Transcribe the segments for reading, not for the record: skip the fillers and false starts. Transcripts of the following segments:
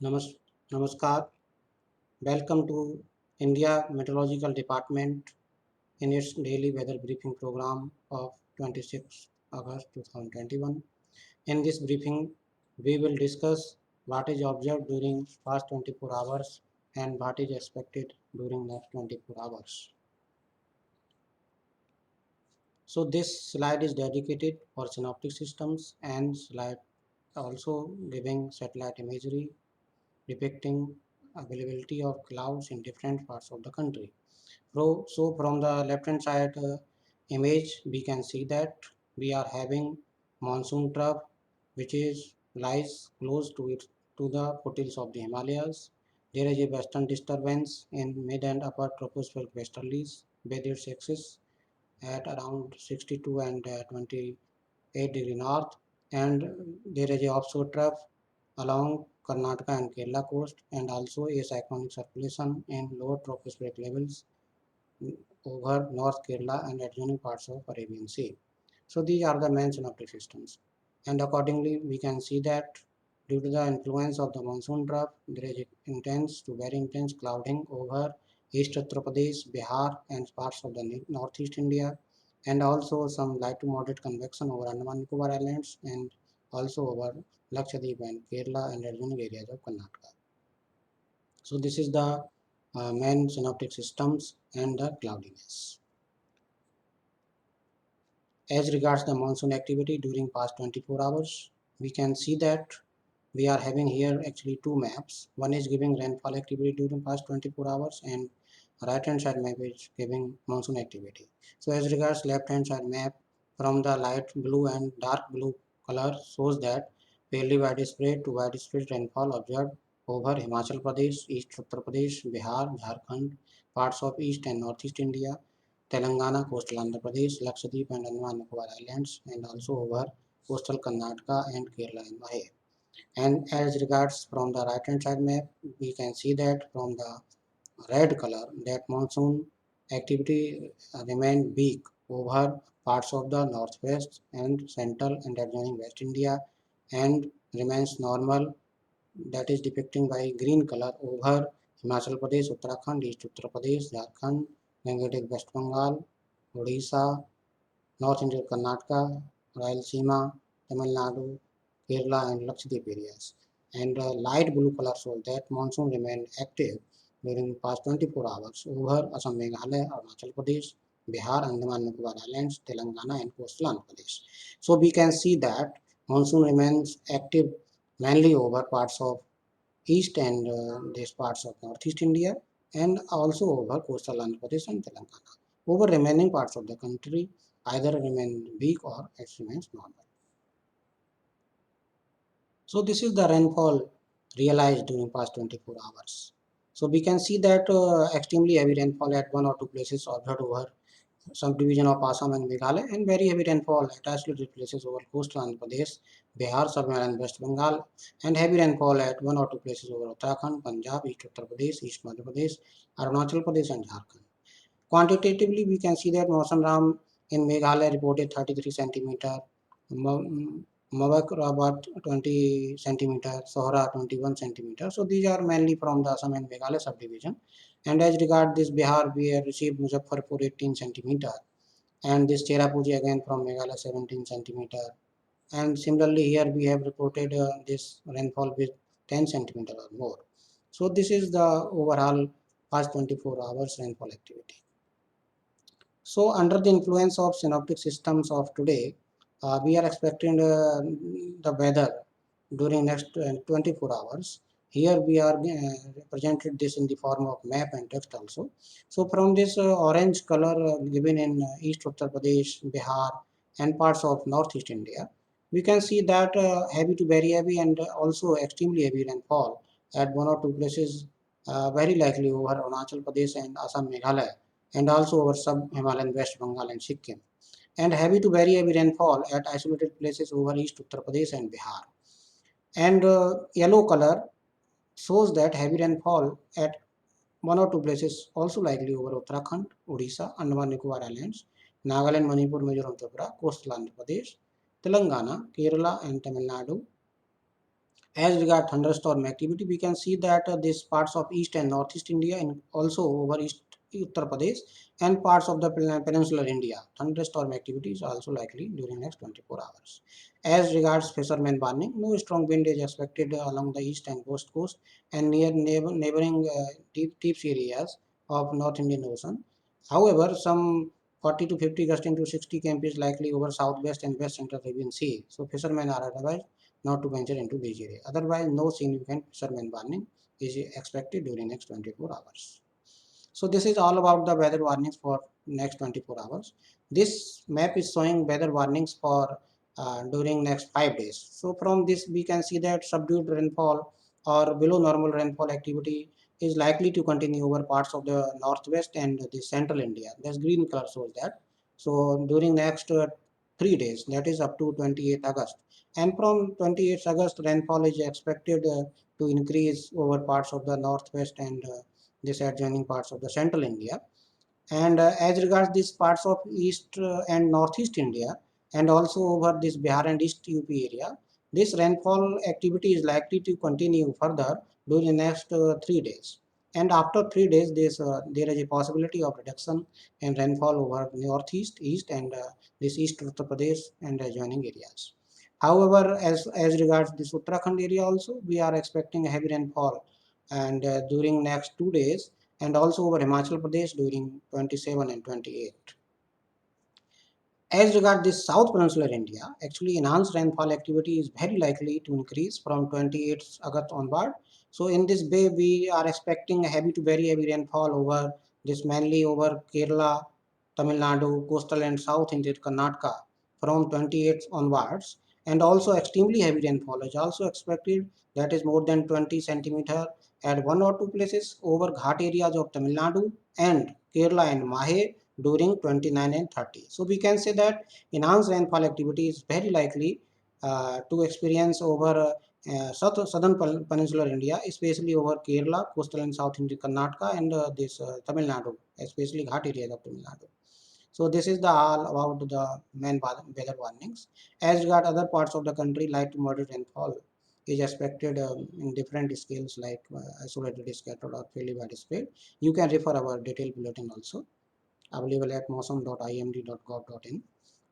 Namas- Namaskar. Welcome to India Meteorological Department in its daily weather briefing program of 26 August 2021. In this briefing, we will discuss what is observed during past 24 hours and what is expected during next 24 hours. So this slide is dedicated for synoptic systems and slide also giving satellite imagery depicting availability of clouds in different parts of the country. So from the left hand side image, we can see that we are having monsoon trough, which is lies close to the foothills of the Himalayas. There is a western disturbance in mid and upper tropospheric westerlies with its axis at around 62 and 28° north, and there is a offshore trough along Karnataka and Kerala coast, and also a cyclonic circulation in lower tropospheric levels over North Kerala and adjoining parts of Arabian Sea. So these are the main synoptic systems. And accordingly, we can see that due to the influence of the monsoon trough, there is intense to very intense clouding over East Uttar Pradesh, Bihar, and parts of the northeast India, and also some light to moderate convection over Andaman Nicobar Islands and also over Lakshadweep and Kerala and adjoining areas of Karnataka. So this is the main synoptic systems and the cloudiness. As regards the monsoon activity during past 24 hours, we can see that we are having here actually two maps. One is giving rainfall activity during past 24 hours and right hand side map is giving monsoon activity. So as regards left hand side map, from the light blue and dark blue color shows that fairly widespread to widespread rainfall observed over Himachal Pradesh, East Uttar Pradesh, Bihar, Jharkhand, parts of East and Northeast India, Telangana, coastal Andhra Pradesh, Lakshadweep and Andaman Nicobar Islands, and also over coastal Karnataka and Kerala and Mahe. And as regards from the right hand side map, we can see that from the red color that monsoon activity remained weak over parts of the northwest and central and adjoining West India and remains normal, that is depicting by green color over Himachal Pradesh, Uttarakhand, East Uttar Pradesh, Jharkhand, Gangetic West Bengal, Odisha, North Central Karnataka, Rayalaseema, Tamil Nadu, Kerala and Lakshadweep areas. And light blue color shows that monsoon remained active during past 24 hours over Assam, Meghalaya, Arunachal Pradesh, Bihar, Andaman Nicobar Islands, Telangana and coastal Andhra Pradesh. So we can see that monsoon remains active mainly over parts of east and these parts of northeast India and also over coastal Andhra Pradesh and Telangana. Over remaining parts of the country, either remain weak or it remains normal. So this is the rainfall realized during past 24 hours. So we can see that extremely heavy rainfall at one or two places observed over subdivision of Assam and Meghalaya, and very heavy rainfall at isolated places over coastal Andhra Pradesh, Bihar, Sub-Saharan West Bengal, and heavy rainfall at one or two places over Uttarakhand, Punjab, East Uttar Pradesh, East Madhya Pradesh, Arunachal Pradesh, and Jharkhand. Quantitatively, we can see that Mawsam Ram in Meghalaya reported 33 centimeter, Mavakrabad 20 centimeter, Sohra 21 centimeter. So these are mainly from the Assam and Meghalaya subdivision. And as regard this Bihar, we have received Muzaffarpur 18 centimeter, and this Cherrapunji again from Meghalaya 17 centimeter. And similarly here we have reported this rainfall with 10 centimeter or more. So this is the overall past 24 hours rainfall activity. So under the influence of synoptic systems of today, we are expecting the weather during next 24 hours. Here we are represented this in the form of map and text also. So from this orange color given in East Uttar Pradesh, Bihar and parts of Northeast India, we can see that heavy to very heavy and also extremely heavy rainfall at one or two places, very likely over Arunachal Pradesh and Assam Meghalaya and also over sub-Himalayan West Bengal and Sikkim, and heavy to very heavy rainfall at isolated places over East Uttar Pradesh and Bihar. And yellow color shows that heavy rainfall at one or two places also likely over Uttarakhand, Odisha, Andaman Nicobar Islands, Nagaland, Manipur, Mizoram, Tripura, coastal Andhra Pradesh, Telangana, Kerala and Tamil Nadu, As regard thunderstorm activity, we can see that these parts of east and northeast India and also over east Uttar Pradesh and parts of the peninsular India, thunderstorm activity is also likely during next 24 hours. As regards fishermen warning, no strong wind is expected along the east and west coast and near neighboring deep sea areas of North Indian Ocean. However, some 40 to 50 gusting to 60 km is likely over southwest and west central Arabian Sea. So fishermen are advised not to venture into this area. Otherwise, no significant fisherman warning is expected during next 24 hours. So this is all about the weather warnings for next 24 hours. This map is showing weather warnings for during next 5 days. So from this we can see that subdued rainfall or below normal rainfall activity is likely to continue over parts of the northwest and the central India. This green color shows that. So during next 3 days, that is up to 28th August. And from 28th August, rainfall is expected to increase over parts of the northwest and this adjoining parts of the central India. And as regards these parts of east and northeast India, and also over this Bihar and East UP area, this rainfall activity is likely to continue further during the next 3 days. And after 3 days, there is a possibility of reduction in rainfall over northeast, east, and this east Uttar Pradesh and adjoining areas. However, as regards this Uttarakhand area also, we are expecting a heavy rainfall and during next 2 days and also over Himachal Pradesh during 27 and 28. As regard this South Peninsular India, actually enhanced rainfall activity is very likely to increase from 28th August onward. So in this way, we are expecting a heavy to very heavy rainfall over this mainly over Kerala, Tamil Nadu, coastal and south into Karnataka from 28th onwards. And also extremely heavy rainfall is also expected, that is more than 20 centimeter at one or two places over Ghat areas of Tamil Nadu and Kerala and Mahe during 29 and 30. So we can say that enhanced rainfall activity is very likely to experience over southern peninsular India, especially over Kerala, coastal and south into Karnataka and this Tamil Nadu, especially Ghat areas of Tamil Nadu. So this is the all about the main weather warnings. As regard other parts of the country, light to moderate rainfall is expected in different scales like isolated, scattered, or fairly widespread. You can refer our detailed bulletin also available at mosam.imd.gov.in,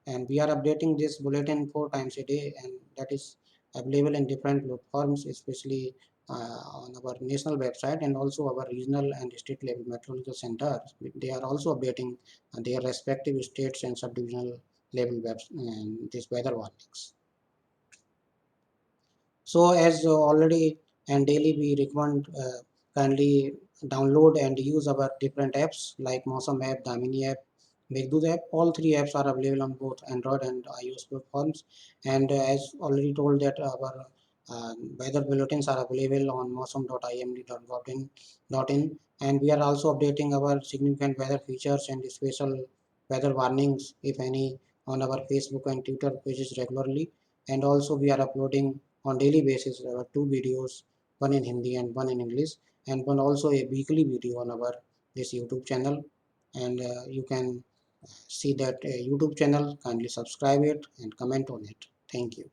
and we are updating this bulletin 4 times a day, and that is available in different platforms, especially on our national website and also our regional and state level meteorological centers. They are also updating their respective states and subdivisional level webs and these weather warnings. So as already and daily we recommend kindly download and use our different apps like Mosam app, Damini app, Meghdut app. All three apps are available on both Android and iOS platforms. And as already told that our weather bulletins are available on mosam.imd.gov.in, and we are also updating our significant weather features and special weather warnings, if any, on our Facebook and Twitter pages regularly. And also we are uploading on daily basis two videos, one in Hindi and one in English, and one also a weekly video on our this YouTube channel. And you can see that YouTube channel, kindly subscribe it and comment on it. Thank you.